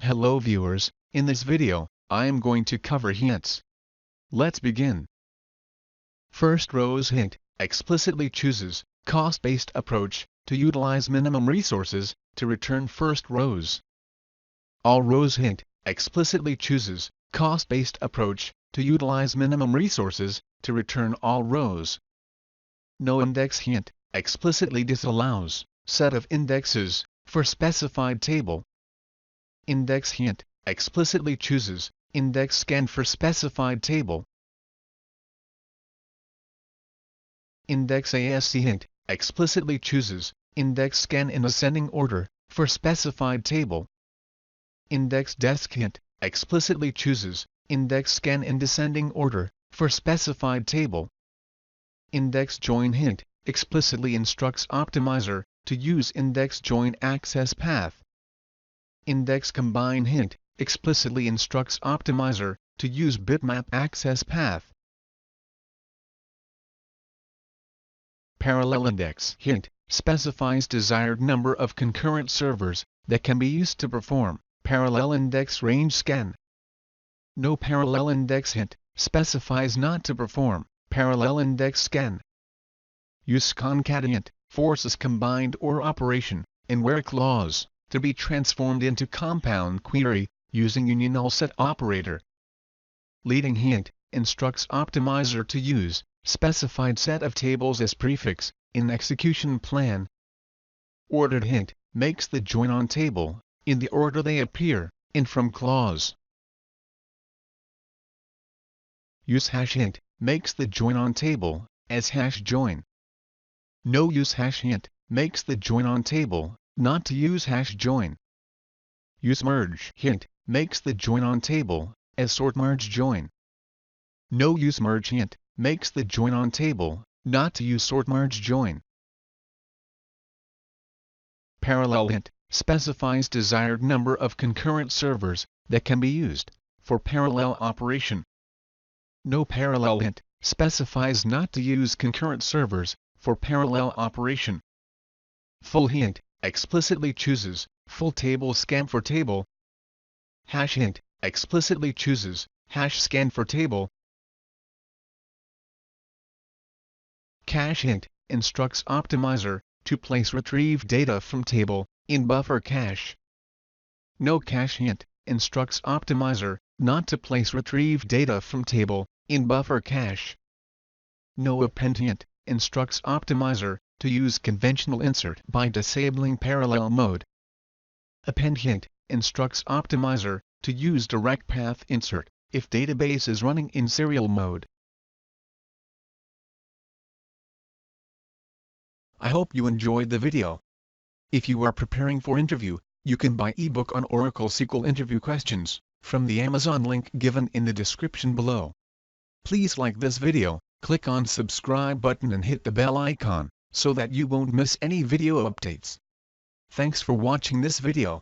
Hello viewers, in this video, I am going to cover hints. Let's begin. First rows hint, explicitly chooses, cost-based approach, to utilize minimum resources, to return first rows. All rows hint, explicitly chooses, cost-based approach, to utilize minimum resources, to return all rows. No index hint, explicitly disallows, set of indexes, for specified table. Index hint, explicitly chooses, index scan for specified table. Index ASC hint, explicitly chooses, index scan in ascending order, for specified table. Index desk hint, explicitly chooses, index scan in descending order, for specified table. Index join hint, explicitly instructs optimizer, to use index join access path. Index combine hint, explicitly instructs optimizer, to use bitmap access path. Parallel index hint, specifies desired number of concurrent servers, that can be used to perform parallel index range scan. No parallel index hint, specifies not to perform parallel index scan. Use concat hint, forces combined OR operation, in where clause, to be transformed into compound query, using union all set operator. Leading hint, instructs optimizer to use specified set of tables as prefix, in execution plan. Ordered hint, makes the join on table, in the order they appear, in from clause. Use hash hint, makes the join on table, as hash join. No use hash hint, makes the join on table, not to use hash join. Use merge hint, makes the join on table, as sort merge join. No use merge hint, makes the join on table, not to use sort merge join. Parallel hint, specifies desired number of concurrent servers, that can be used, for parallel operation. No parallel hint, specifies not to use concurrent servers, for parallel operation. Full hint, explicitly chooses, full table scan for table. Hash hint, explicitly chooses, hash scan for table. Cache hint, instructs optimizer, to place retrieved data from table, in buffer cache. No cache hint, instructs optimizer, not to place retrieved data from table, in buffer cache. No append hint, instructs optimizer, to use conventional insert by disabling parallel mode. Append hint, instructs optimizer, to use direct path insert, if database is running in serial mode. I hope you enjoyed the video. If you are preparing for interview, you can buy eBook on Oracle SQL interview questions, from the Amazon link given in the description below. Please like this video, click on subscribe button and hit the bell icon, so that you won't miss any video updates. Thanks for watching this video.